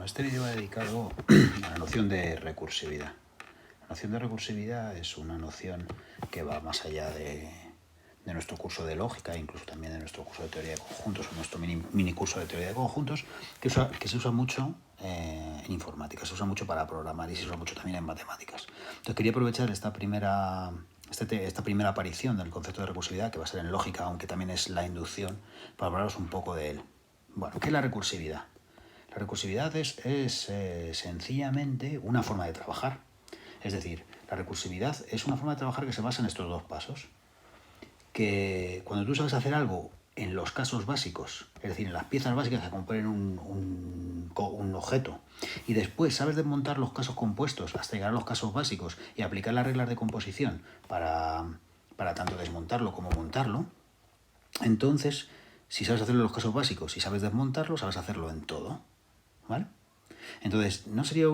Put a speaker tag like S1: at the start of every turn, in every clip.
S1: este vídeo va dedicado a la noción de recursividad. La noción de recursividad es una noción que va más allá de nuestro curso de lógica, incluso también de nuestro curso de teoría de conjuntos, o nuestro mini curso de teoría de conjuntos, que se usa mucho en informática, se usa mucho para programar y se usa mucho también en matemáticas. Entonces quería aprovechar esta primera aparición del concepto de recursividad, que va a ser en lógica, aunque también es la inducción, para hablaros un poco de él. Bueno, ¿qué es la recursividad? La recursividad es sencillamente una forma de trabajar. Es decir, la recursividad es una forma de trabajar que se basa en estos dos pasos. Que cuando tú sabes hacer algo en los casos básicos, es decir, en las piezas básicas que componen un objeto, y después sabes desmontar los casos compuestos hasta llegar a los casos básicos y aplicar las reglas de composición para tanto desmontarlo como montarlo, entonces, si sabes hacerlo en los casos básicos y sabes desmontarlo, sabes hacerlo en todo. ¿Vale? Entonces, no sería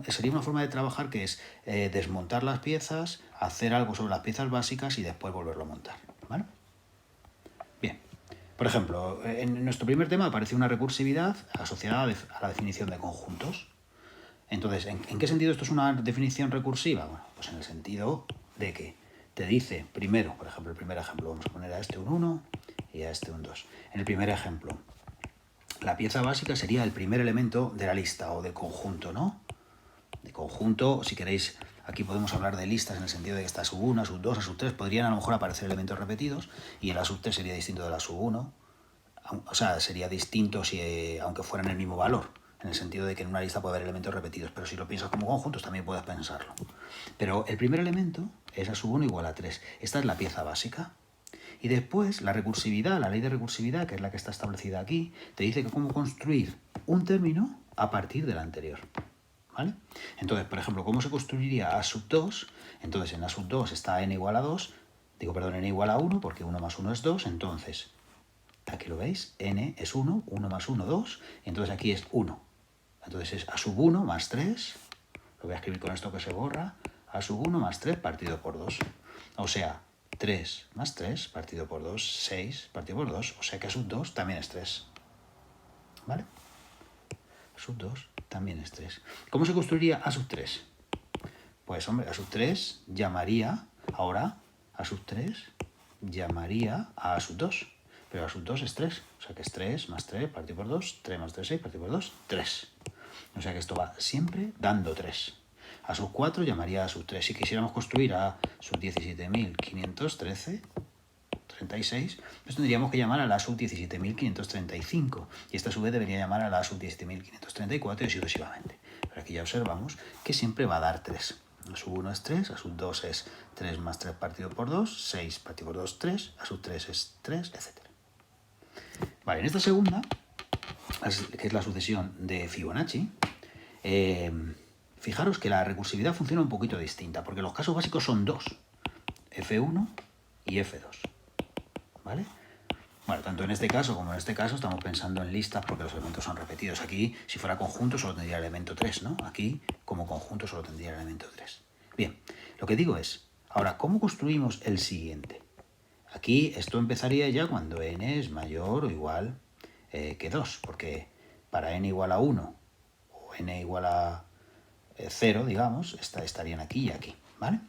S1: sería una forma de trabajar que es desmontar las piezas, hacer algo sobre las piezas básicas y después volverlo a montar. ¿Vale? Bien. Por ejemplo, en nuestro primer tema aparece una recursividad asociada a la definición de conjuntos. Entonces, ¿en qué sentido esto es una definición recursiva? Bueno, pues en el sentido de que te dice primero, por ejemplo, el primer ejemplo, vamos a poner a este un 1 y a este un 2. En el primer ejemplo, la pieza básica sería el primer elemento de la lista o del conjunto, ¿no? De conjunto, si queréis, aquí podemos hablar de listas en el sentido de que está sub 1, sub 2, a sub 3, podrían a lo mejor aparecer elementos repetidos y el a sub 3 sería distinto de la sub 1. O sea, sería distinto aunque fueran el mismo valor, en el sentido de que en una lista puede haber elementos repetidos, pero si lo piensas como conjuntos también puedes pensarlo. Pero el primer elemento es a sub 1 igual a 3. Esta es la pieza básica. Y después, la recursividad, la ley de recursividad, que es la que está establecida aquí, te dice que cómo construir un término a partir del anterior. ¿Vale? Entonces, por ejemplo, ¿cómo se construiría a sub 2? Entonces, en a sub 2 está n igual a 2, n igual a 1, porque 1 más 1 es 2, entonces, aquí lo veis, n es 1, 1 más 1, 2, y entonces aquí es 1. Entonces es a sub 1 más 3, lo voy a escribir con esto que se borra, a sub 1 más 3 partido por 2. O sea, 3 más 3 partido por 2, 6 partido por 2, o sea que a sub 2 también es 3. ¿Vale? A sub 2 también es 3. ¿Cómo se construiría a sub 3? Pues hombre, a sub 3 llamaría, ahora, a sub 3 llamaría a sub 2. Pero a sub 2 es 3, o sea que es 3 más 3 partido por 2, 3 más 3, 6 partido por 2, 3. O sea que esto va siempre dando 3. A sub 4 llamaría a sub 3. Si quisiéramos construir a sub 17.513, 36, pues tendríamos que llamar a la sub 17.535. Y esta a su vez debería llamar a la sub 17.534 y así sucesivamente. Pero aquí ya observamos que siempre va a dar 3. A sub 1 es 3, a sub 2 es 3 más 3 partido por 2, 6 partido por 2, 3, a sub 3 es 3, etc. Vale, en esta segunda, que es la sucesión de Fibonacci, fijaros que la recursividad funciona un poquito distinta, porque los casos básicos son dos, F1 y F2. ¿Vale? Bueno, tanto en este caso como en este caso estamos pensando en listas porque los elementos son repetidos. Aquí, si fuera conjunto, solo tendría el elemento 3, ¿no? Aquí, como conjunto, solo tendría el elemento 3. Bien, lo que digo es, ahora, ¿cómo construimos el siguiente? Aquí esto empezaría ya cuando n es mayor o igual que 2, porque para n igual a 1 o n igual a 0, digamos, estarían aquí y aquí, ¿vale?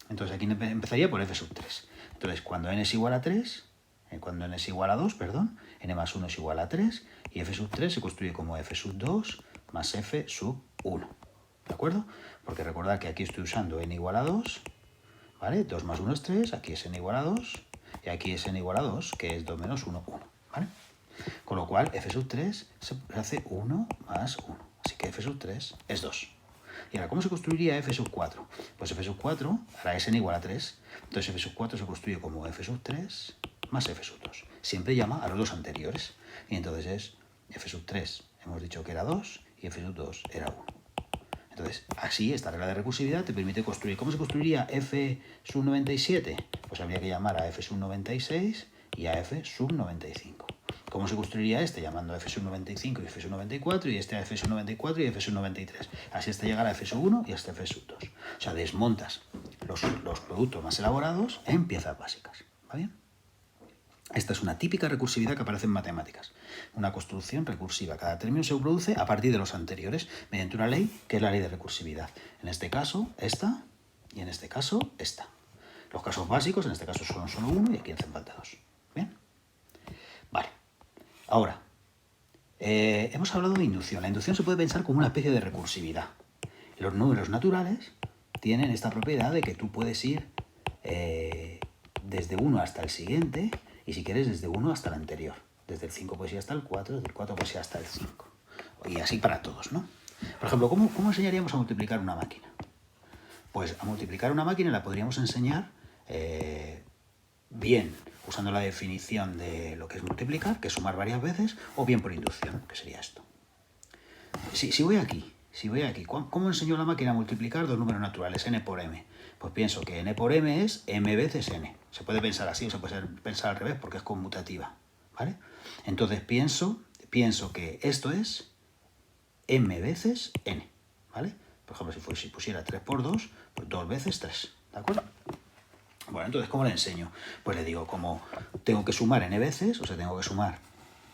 S1: Entonces aquí empezaría por f sub 3. Entonces, cuando n es igual a 3, cuando n es igual a 2, perdón, n más 1 es igual a 3, y f sub 3 se construye como f sub 2 más f sub 1. ¿De acuerdo? Porque recordad que aquí estoy usando n igual a 2, ¿vale? 2 más 1 es 3, aquí es n igual a 2, y aquí es n igual a 2, que es 2 menos 1, 1, ¿vale? Con lo cual, f sub 3 se hace 1 más 1, así que f sub 3 es 2. Y ahora, ¿cómo se construiría f sub 4? Pues f sub 4, ahora es n igual a 3, entonces f sub 4 se construye como f sub 3 más f sub 2. Siempre llama a los dos anteriores. Y entonces es f sub 3, hemos dicho que era 2, y f sub 2 era 1. Entonces, así, esta regla de recursividad te permite construir. ¿Cómo se construiría f sub 97? Pues habría que llamar a f sub 96 y a f sub 95. ¿Cómo se construiría este? Llamando a f sub 95 y f sub 94, y este a f sub 94 y f sub 93. Así hasta llegar a f sub 1 y hasta f sub 2. O sea, desmontas los productos más elaborados en piezas básicas. ¿Va bien? Esta es una típica recursividad que aparece en matemáticas. Una construcción recursiva. Cada término se produce a partir de los anteriores mediante una ley que es la ley de recursividad. En este caso, esta, y en este caso, esta. Los casos básicos, en este caso son solo uno y aquí hacen falta dos. ¿Bien? Vale. Ahora, hemos hablado de inducción. La inducción se puede pensar como una especie de recursividad. Los números naturales tienen esta propiedad de que tú puedes ir desde uno hasta el siguiente y si quieres desde uno hasta el anterior. Desde el 5 puedes ir hasta el 4, desde el 4 puedes ir hasta el 5. Y así para todos, ¿no? Por ejemplo, ¿cómo enseñaríamos a multiplicar una máquina? Pues a multiplicar una máquina la podríamos enseñar bien usando la definición de lo que es multiplicar, que es sumar varias veces, o bien por inducción, que sería esto. Si voy aquí, ¿cómo enseñó la máquina a multiplicar dos números naturales, n por m? Pues pienso que n por m es m veces n. Se puede pensar así o se puede pensar al revés porque es conmutativa, ¿vale? Entonces pienso que esto es m veces n, ¿vale? Por ejemplo, si pusiera 3 por 2, pues 2 veces 3, ¿de acuerdo? Bueno, entonces, ¿cómo le enseño? Pues le digo, como tengo que sumar n veces, o sea, tengo que sumar,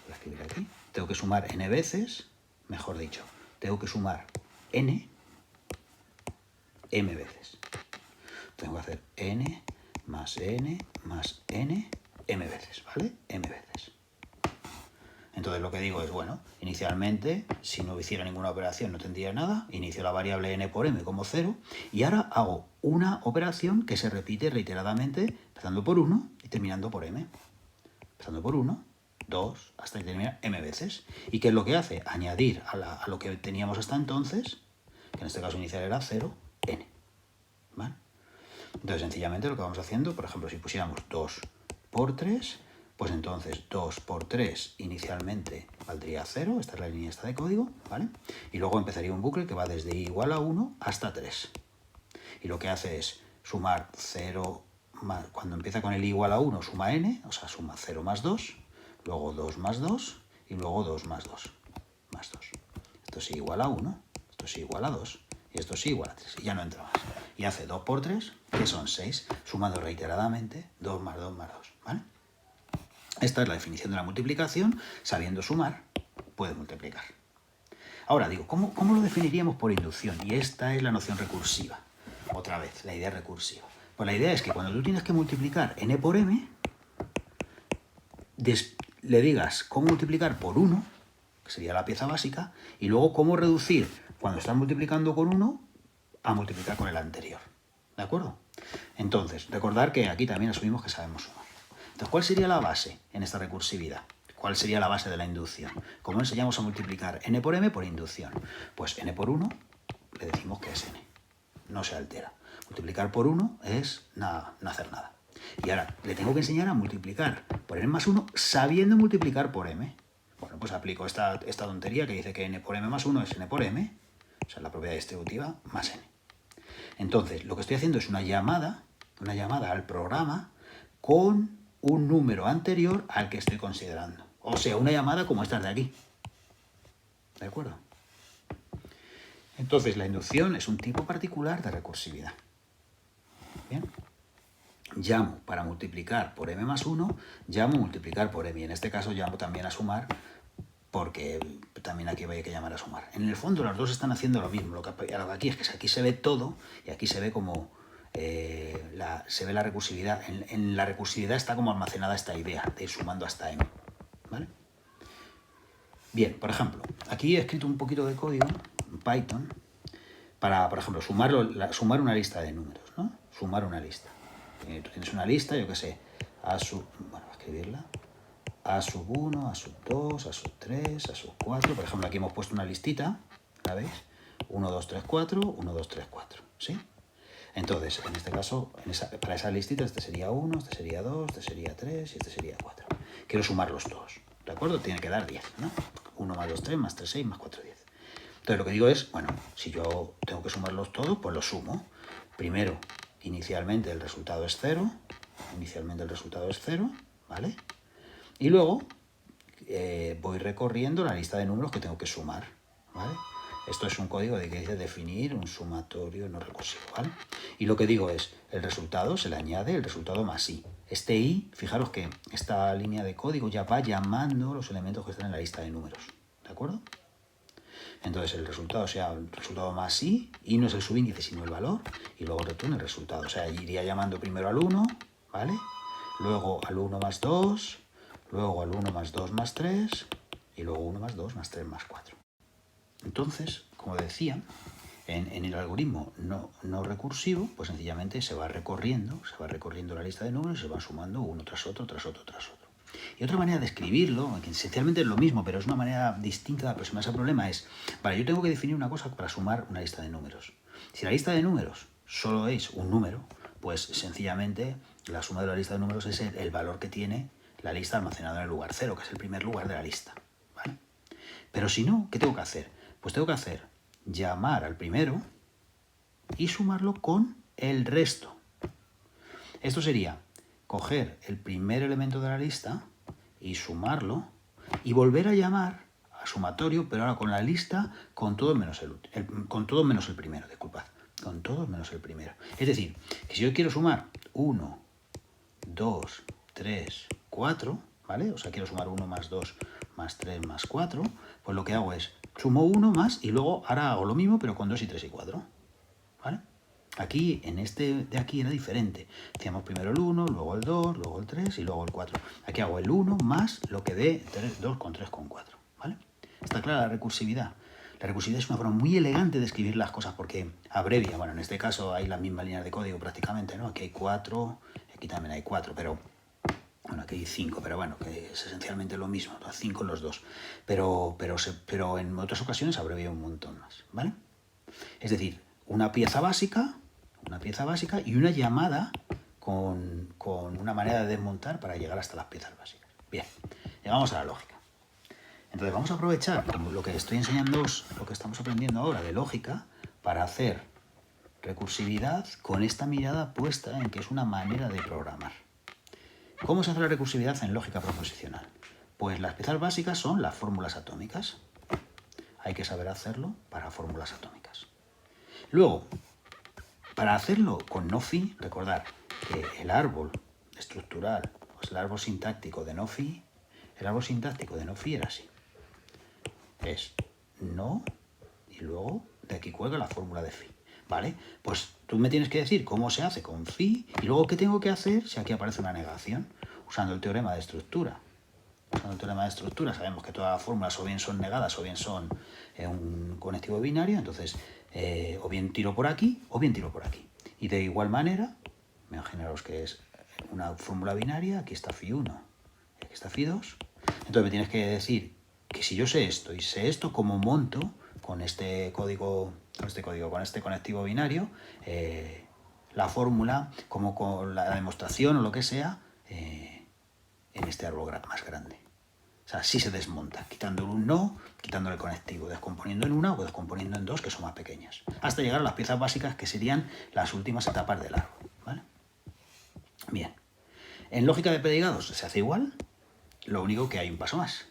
S1: voy a escribir aquí, tengo que sumar n veces, mejor dicho, tengo que sumar m veces. Tengo que hacer n más n más n, m veces, ¿vale? M veces. Entonces lo que digo es, bueno, inicialmente, si no hiciera ninguna operación no tendría nada, inicio la variable n por m como 0, y ahora hago una operación que se repite reiteradamente, empezando por 1 y terminando por m. Empezando por 1, 2, hasta que termina m veces. ¿Y qué es lo que hace? Añadir a lo que teníamos hasta entonces, que en este caso inicial era 0, n. ¿Vale? Entonces, sencillamente lo que vamos haciendo, por ejemplo, si pusiéramos 2 por 3, pues entonces 2 por 3 inicialmente valdría 0, esta es la línea esta de código, ¿vale? Y luego empezaría un bucle que va desde i igual a 1 hasta 3. Y lo que hace es sumar 0, más, cuando empieza con el i igual a 1, suma n, o sea, suma 0 más 2, luego 2 más 2, y luego 2 más 2, más 2. Esto es i igual a 1, esto es i igual a 2, y esto es igual a 3, y ya no entra más. Y hace 2 por 3, que son 6, sumando reiteradamente 2 más 2 más 2, ¿vale? Esta es la definición de la multiplicación. Sabiendo sumar, puedes multiplicar. Ahora digo, ¿cómo lo definiríamos por inducción? Y esta es la noción recursiva. Otra vez, la idea recursiva. Pues la idea es que cuando tú tienes que multiplicar n por m, le digas cómo multiplicar por 1, que sería la pieza básica, y luego cómo reducir cuando estás multiplicando con 1 a multiplicar con el anterior. ¿De acuerdo? Entonces, recordar que aquí también asumimos que sabemos sumar. Entonces, ¿cuál sería la base en esta recursividad? ¿Cuál sería la base de la inducción? ¿Cómo enseñamos a multiplicar n por m por inducción? Pues n por 1 le decimos que es n. No se altera. Multiplicar por 1 es nada, no hacer nada. Y ahora le tengo que enseñar a multiplicar por n más 1 sabiendo multiplicar por m. Bueno, pues aplico esta tontería que dice que n por m más 1 es n por m, o sea, la propiedad distributiva más n. Entonces, lo que estoy haciendo es una llamada al programa con un número anterior al que estoy considerando. O sea, una llamada como esta de aquí. ¿De acuerdo? Entonces, la inducción es un tipo particular de recursividad. Bien. Llamo para multiplicar por m más 1, llamo a multiplicar por m. Y en este caso llamo también a sumar, porque también aquí hay que llamar a sumar. En el fondo las dos están haciendo lo mismo. Lo que aquí es que aquí se ve todo y aquí se ve como se ve la recursividad. En la recursividad está como almacenada esta idea de ir sumando hasta m. ¿Vale? Bien, por ejemplo, aquí he escrito un poquito de código en Python para, por ejemplo, sumar una lista de números, ¿no? Sumar una lista. Tú tienes una lista, yo qué sé, voy a escribirla. A sub 1, a sub 2, a sub 3, a sub 4. Por ejemplo, aquí hemos puesto una listita, ¿la veis? 1, 2, 3, 4, 1, 2, 3, 4, ¿sí? Entonces, en este caso, para esa listita, este sería 1, este sería 2, este sería 3 y este sería 4. Quiero sumarlos todos, ¿de acuerdo? Tiene que dar 10, ¿no? 1 más 2, 3, más 3, 6, más 4, 10. Entonces, lo que digo es, bueno, si yo tengo que sumarlos todos, pues los sumo. Primero, inicialmente el resultado es 0, ¿vale? Y luego voy recorriendo la lista de números que tengo que sumar, ¿vale? Esto es un código que dice definir un sumatorio no recursivo, ¿vale? Y lo que digo es, el resultado se le añade el resultado más i. Este i, fijaros que esta línea de código ya va llamando los elementos que están en la lista de números, ¿de acuerdo? Entonces el resultado sea el resultado más i no es el subíndice sino el valor, y luego retorna el resultado. O sea, iría llamando primero al 1, ¿vale? Luego al 1 más 2, luego al 1 más 2 más 3, y luego 1 más 2 más 3 más 4. Entonces, como decía, en el algoritmo no recursivo, pues sencillamente se va recorriendo la lista de números y se va sumando uno tras otro, tras otro, tras otro. Y otra manera de escribirlo, que esencialmente es lo mismo, pero es una manera distinta de aproximarse al problema, es, vale, yo tengo que definir una cosa para sumar una lista de números. Si la lista de números solo es un número, pues sencillamente la suma de la lista de números es el valor que tiene la lista almacenada en el lugar 0, que es el primer lugar de la lista, ¿vale? Pero si no, ¿qué tengo que hacer? Pues tengo que hacer llamar al primero y sumarlo con el resto. Esto sería coger el primer elemento de la lista y sumarlo y volver a llamar a sumatorio, pero ahora con la lista con todo menos con todo menos el primero, disculpad, con todo menos el primero. Es decir, que si yo quiero sumar 1, 2, 3, 4, ¿vale? O sea, quiero sumar 1 más 2 más 3 más 4, pues lo que hago es sumo 1 más y luego ahora hago lo mismo, pero con 2 y 3 y 4, ¿vale? Aquí, en este de aquí era diferente. Hacíamos primero el 1, luego el 2, luego el 3 y luego el 4. Aquí hago el 1 más lo que dé 2 con 3 con 4, ¿vale? Está clara la recursividad. La recursividad es una forma muy elegante de escribir las cosas porque abrevia. Bueno, en este caso hay las mismas líneas de código prácticamente, ¿no? Aquí hay 4, aquí también hay 4, pero... Bueno, aquí hay 5, pero bueno, que es esencialmente lo mismo, 5 los dos. Pero en otras ocasiones abrevia un montón más, ¿vale? Es decir, una pieza básica y una llamada con una manera de desmontar para llegar hasta las piezas básicas. Bien, llegamos a la lógica. Entonces vamos a aprovechar lo que estoy enseñándoos, lo que estamos aprendiendo ahora de lógica, para hacer recursividad con esta mirada puesta en que es una manera de programar. ¿Cómo se hace la recursividad en lógica proposicional? Pues las piezas básicas son las fórmulas atómicas. Hay que saber hacerlo para fórmulas atómicas. Luego, para hacerlo con no-fi, recordar que el árbol estructural, pues el árbol sintáctico de no-fi, era así. Es no y luego de aquí cuelga la fórmula de phi. ¿Vale? Pues tú me tienes que decir cómo se hace con phi y luego qué tengo que hacer si aquí aparece una negación, usando el teorema de estructura. Usando el teorema de estructura sabemos que todas las fórmulas o bien son negadas o bien son un conectivo binario, entonces o bien tiro por aquí o bien tiro por aquí. Y de igual manera, imaginaros que es una fórmula binaria, aquí está phi1 y aquí está phi2. Entonces me tienes que decir que si yo sé esto y sé esto, ¿cómo monto con este código, con este conectivo binario, la fórmula, como con la demostración o lo que sea, en este árbol más grande? O sea, sí se desmonta, quitándole un no, quitándole el conectivo, descomponiendo en una o descomponiendo en dos, que son más pequeñas, hasta llegar a las piezas básicas, que serían las últimas etapas del árbol, ¿vale? Bien. En lógica de predicados se hace igual, lo único que hay un paso más.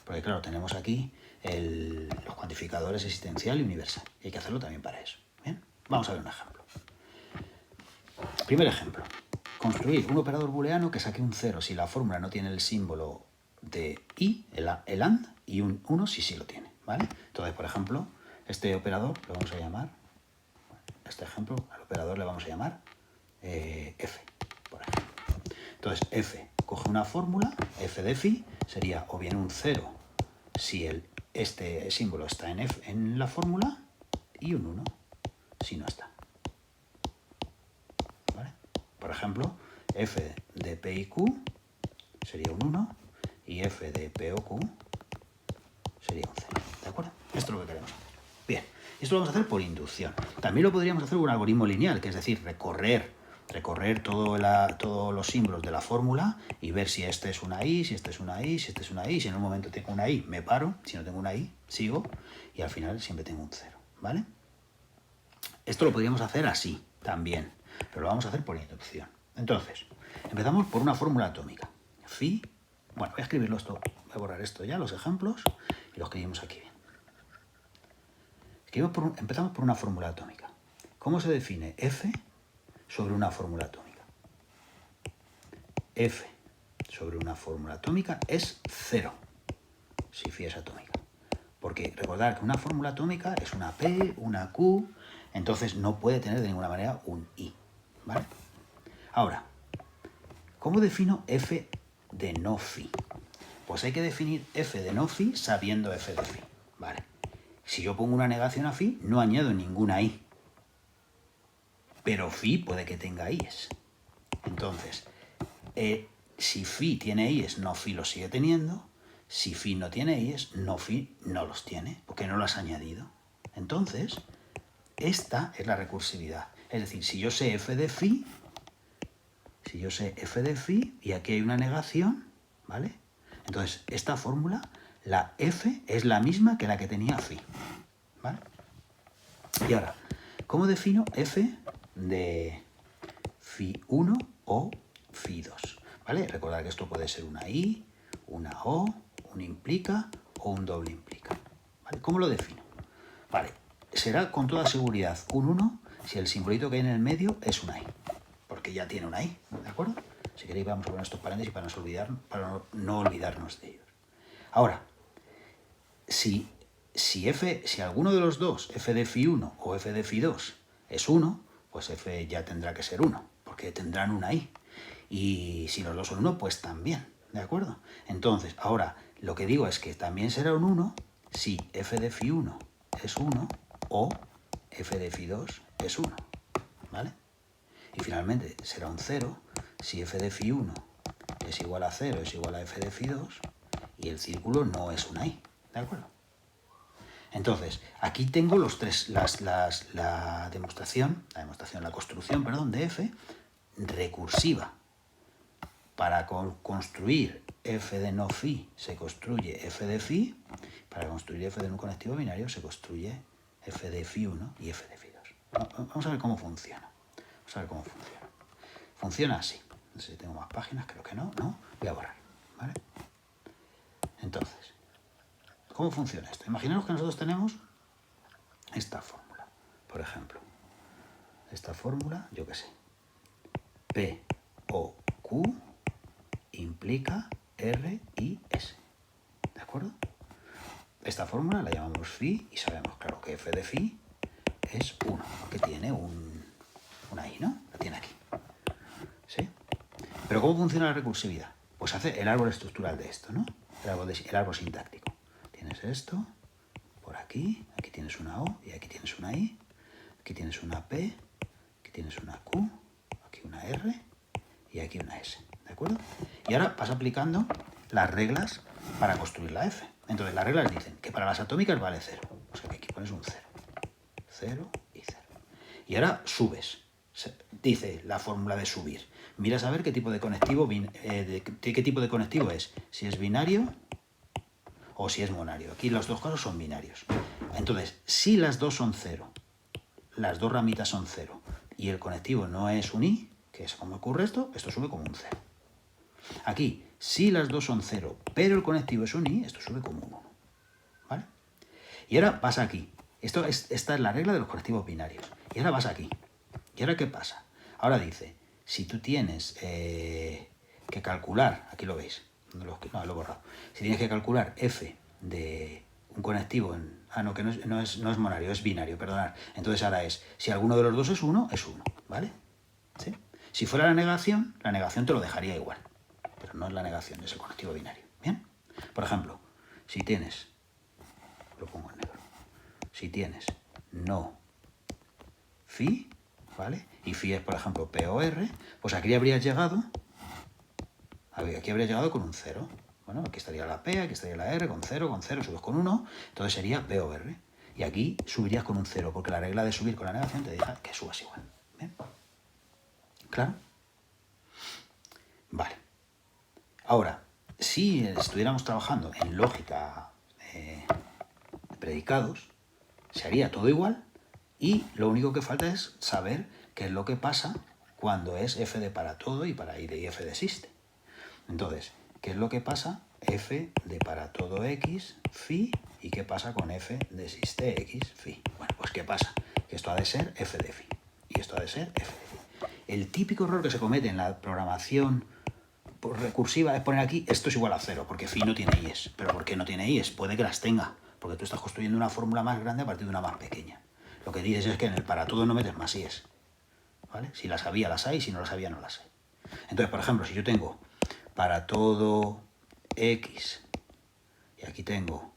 S1: Porque claro, tenemos aquí los cuantificadores existencial y universal. Y hay que hacerlo también para eso. Bien, vamos a ver un ejemplo. Primer ejemplo. Construir un operador booleano que saque un 0 si la fórmula no tiene el símbolo de i, el AND, y un 1 si sí lo tiene, ¿vale? Entonces, por ejemplo, este operador lo vamos a llamar, este ejemplo, al operador le vamos a llamar f, por ejemplo. Entonces, f coge una fórmula, f de phi, sería o bien un 0 si este símbolo está en la fórmula y un 1 si no está. ¿Vale? Por ejemplo, f de p y q sería un 1 y f de p o q sería un 0. ¿De acuerdo? Esto es lo que queremos hacer. Bien, esto lo vamos a hacer por inducción. También lo podríamos hacer con un algoritmo lineal, que es decir, recorrer todos los símbolos de la fórmula y ver si este es una i, si este es una i, si este es una i. Si en un momento tengo una i, me paro. Si no tengo una i, sigo. Y al final siempre tengo un 0. ¿Vale? Esto lo podríamos hacer así también, pero lo vamos a hacer por inducción. Entonces, empezamos por una fórmula atómica. Phi, bueno, voy a escribirlo esto, voy a borrar esto ya, los ejemplos, y lo escribimos aquí bien. Empezamos por una fórmula atómica. ¿Cómo se define f sobre una fórmula atómica? F sobre una fórmula atómica es 0, si phi es atómica. Porque recordad que una fórmula atómica es una P, una Q, entonces no puede tener de ninguna manera un I, ¿vale? Ahora, ¿cómo defino F de no phi? Pues hay que definir F de no phi sabiendo F de phi, ¿vale? Si yo pongo una negación a phi, no añado ninguna I. Pero phi puede que tenga i's. Entonces, si phi tiene i's, no phi los sigue teniendo. Si phi no tiene i's, no phi no los tiene, porque no los ha añadido. Entonces, esta es la recursividad. Es decir, si yo sé f de phi, y aquí hay una negación, ¿vale? Entonces, esta fórmula, la f es la misma que la que tenía phi, ¿vale? Y ahora, ¿cómo defino f de phi 1 o phi 2? ¿Vale? Recordad que esto puede ser una i, una o, un implica o un doble implica. ¿Vale? ¿Cómo lo defino? Vale, será con toda seguridad un 1 si el simbolito que hay en el medio es una i, porque ya tiene una i, ¿de acuerdo? Si queréis vamos a poner estos paréntesis para no olvidarnos de ellos. Ahora, si alguno de los dos, f de phi 1 o f de phi 2, es 1, pues f ya tendrá que ser 1, porque tendrán una i. Y si los dos son 1, pues también, ¿de acuerdo? Entonces, ahora, lo que digo es que también será un 1 si f de phi 1 es 1 o f de phi 2 es 1, ¿vale? Y finalmente será un 0 si f de phi 1 es igual a 0, es igual a f de phi 2 y el círculo no es una i, ¿de acuerdo? Entonces, aquí tengo los tres, la construcción, de f recursiva. Para construir f de no phi se construye f de phi, para construir f de un conectivo binario se construye f de phi 1 y f de phi 2. Vamos a ver cómo funciona. Funciona así. No sé si tengo más páginas, creo que no. Voy a borrar, ¿vale? Entonces, ¿cómo funciona esto? Imaginaos que nosotros tenemos esta fórmula, por ejemplo. Esta fórmula, yo qué sé. P o Q implica R y S. ¿De acuerdo? Esta fórmula la llamamos phi y sabemos, claro, que f de phi es 1, porque tiene una i, ¿no? La tiene aquí. ¿Sí? Pero ¿cómo funciona la recursividad? Pues hace el árbol estructural de esto, ¿no? El árbol sintáctico. Tienes esto, por aquí tienes una O y aquí tienes una I, aquí tienes una P, aquí tienes una Q, aquí una R y aquí una S, ¿de acuerdo? Y ahora vas aplicando las reglas para construir la F. Entonces las reglas dicen que para las atómicas vale 0, o sea que aquí pones un 0, 0 y 0. Y ahora subes, dice la fórmula de subir. Miras a ver qué tipo de conectivo, qué tipo de conectivo es, si es binario o si es monario. Aquí los dos casos son binarios. Entonces, si las dos son 0, las dos ramitas son 0, y el conectivo no es un i, que es como ocurre esto sube como un 0. Aquí, si las dos son 0, pero el conectivo es un i, esto sube como un 1. ¿Vale? Y ahora vas aquí. Esta es la regla de los conectivos binarios. Y ahora vas aquí. ¿Y ahora qué pasa? Ahora dice, si tú tienes que calcular, aquí lo veis, no, lo he borrado. Si tienes que calcular f de un conectivo que no es monario, es binario, perdonad. Entonces ahora es, si alguno de los dos es 1, es 1, ¿vale? ¿Sí? Si fuera la negación te lo dejaría igual. Pero no es la negación, es el conectivo binario. ¿Bien? Por ejemplo, si tienes, lo pongo en negro, si tienes no phi, ¿vale? Y phi es, por ejemplo, P o R, pues aquí habrías llegado con un 0. Bueno, aquí estaría la P, aquí estaría la R, con 0, subes con 1, entonces sería P o R. Y aquí subirías con un 0, porque la regla de subir con la negación te deja que subas igual. ¿Bien? ¿Claro? Vale. Ahora, si estuviéramos trabajando en lógica de predicados, se haría todo igual y lo único que falta es saber qué es lo que pasa cuando es f de para todo y para y f de existe. Entonces, ¿qué es lo que pasa? F de para todo x, phi, y qué pasa con f de existe x, phi. Bueno, pues ¿qué pasa? Que esto ha de ser f de phi y esto ha de ser f de phi. El típico error que se comete en la programación recursiva es poner aquí esto es igual a 0, porque phi no tiene i's. ¿Pero por qué no tiene i's? Puede que las tenga, porque tú estás construyendo una fórmula más grande a partir de una más pequeña. Lo que dices es que en el para todo no metes más i's, ¿vale? Si las había, las hay, si no las había, no las hay. Entonces, por ejemplo, si yo tengo para todo x, y aquí tengo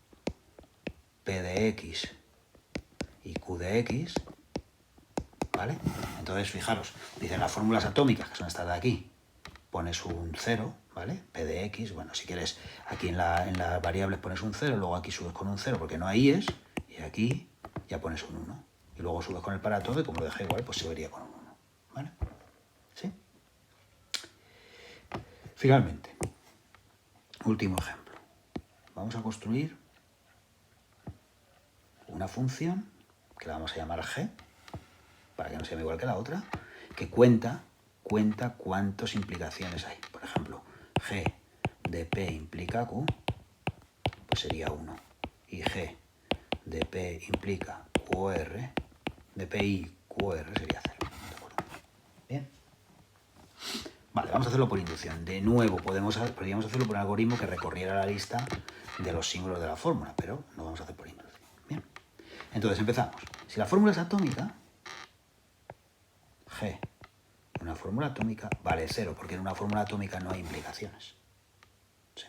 S1: p de x y q de x, ¿vale? Entonces, fijaros, dicen las fórmulas atómicas, que son estas de aquí, pones un 0, ¿vale? P de x, bueno, si quieres, aquí en las variables pones un 0, luego aquí subes con un 0 porque no hay i's, y aquí ya pones un 1. Y luego subes con el para todo y como lo dejé igual, pues se vería con un 1, ¿vale? ¿Sí? Finalmente, último ejemplo. Vamos a construir una función que la vamos a llamar g, para que no se llame igual que la otra, que cuenta cuántas implicaciones hay. Por ejemplo, g de p implica q, pues sería 1. Y g de p implica qr, de p y qr sería 0. ¿De acuerdo? Bien. Vale, vamos a hacerlo por inducción. De nuevo, podríamos hacerlo por un algoritmo que recorriera la lista de los símbolos de la fórmula, pero no vamos a hacer por inducción. Bien. Entonces empezamos. Si la fórmula es atómica, G, una fórmula atómica, vale 0, porque en una fórmula atómica no hay implicaciones. Sí.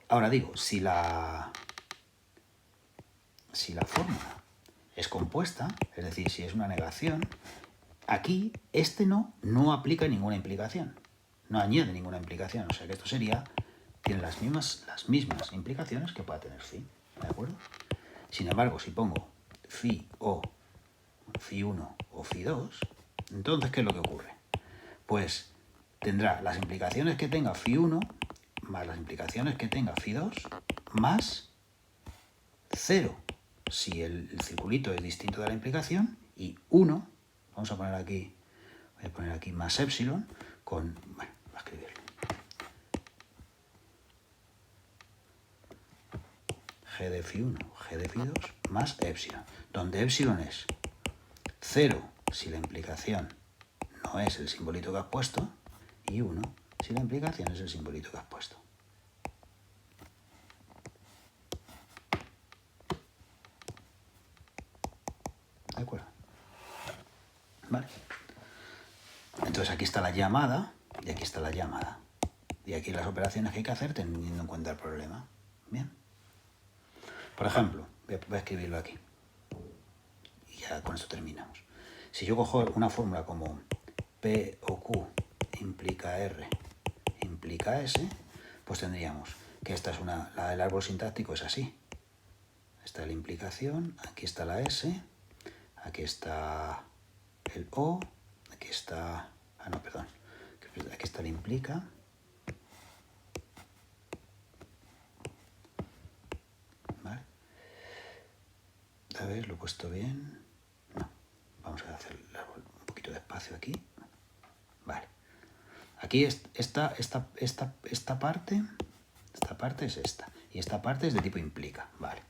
S1: Ahora digo, si la fórmula es compuesta, es decir, si es una negación, aquí este no aplica ninguna implicación, no añade ninguna implicación, o sea que esto tiene las mismas implicaciones que pueda tener phi, ¿de acuerdo? Sin embargo, si pongo phi o phi 1 o phi 2, entonces, ¿qué es lo que ocurre? Pues tendrá las implicaciones que tenga phi 1 más las implicaciones que tenga phi 2 más 0 si el circulito es distinto de la implicación y 1, vamos a poner aquí, voy a poner aquí más epsilon con, bueno, voy a escribirlo. G de phi 1, G de phi 2 más epsilon, donde epsilon es 0 si la implicación no es el simbolito que has puesto y 1 si la implicación es el simbolito que has puesto. ¿De acuerdo? Vale. Entonces aquí está la llamada y aquí está la llamada. Y aquí las operaciones que hay que hacer teniendo en cuenta el problema. Bien. Por ejemplo, voy a escribirlo aquí. Y ya con esto terminamos. Si yo cojo una fórmula como P o Q implica R implica S, pues tendríamos que esta es el árbol sintáctico es así. Esta es la implicación, aquí está la S, aquí está el O, aquí está... Ah, no, perdón. Aquí está la implica. ¿Vale? A ver, lo he puesto bien. No. Vamos a hacer el árbol un poquito de espacio aquí. Vale. Aquí esta parte es esta. Y esta parte es de tipo implica. Vale.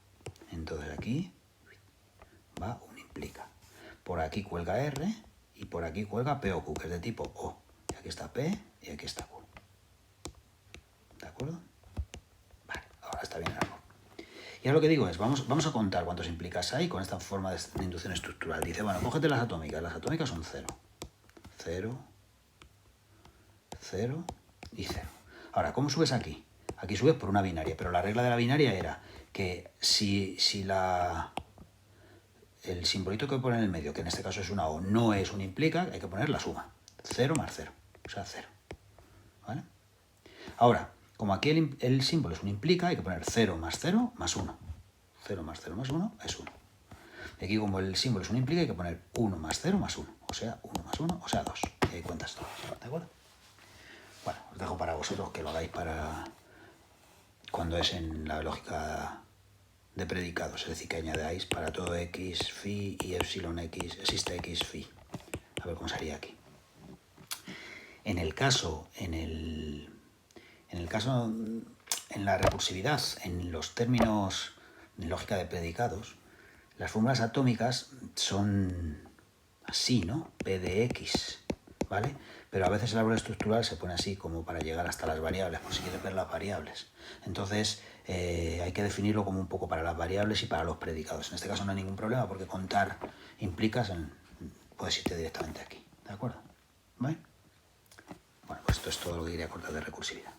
S1: Entonces aquí va un implica. Por aquí cuelga R y por aquí cuelga P o Q, que es de tipo O. Y aquí está P y aquí está Q. ¿De acuerdo? Vale, ahora está bien el árbol. Y ahora lo que digo es, vamos a contar cuántos implicas hay con esta forma de inducción estructural. Dice, bueno, cógete las atómicas. Las atómicas son 0. 0, 0 y 0. Ahora, ¿cómo subes aquí? Aquí subes por una binaria, pero la regla de la binaria era que si el simbolito que pone en el medio, que en este caso es una O, no es un implica, hay que poner la suma. 0 más 0, o sea, 0. ¿Vale? Ahora, como aquí el símbolo es un implica, hay que poner 0 más 0 más 1. 0 más 0 más 1 es 1. Y aquí, como el símbolo es un implica, hay que poner 1 más 0 más 1. O sea, 1 más 1, o sea, 2. Y ahí cuentas todas. ¿De acuerdo? Bueno, os dejo para vosotros que lo hagáis para cuando es en la lógica de predicados, es decir, que añadáis para todo x, phi y epsilon x, existe x, phi. A ver cómo sería aquí. En la recursividad, en los términos de lógica de predicados, las fórmulas atómicas son así, ¿no? P de x ¿vale? Pero a veces el árbol estructural se pone así como para llegar hasta las variables, por si quieres ver las variables. Entonces hay que definirlo como un poco para las variables y para los predicados. En este caso no hay ningún problema porque contar implicas puedes irte directamente aquí, ¿de acuerdo? ¿Vale? Bueno, pues esto es todo lo que quería contar de recursividad.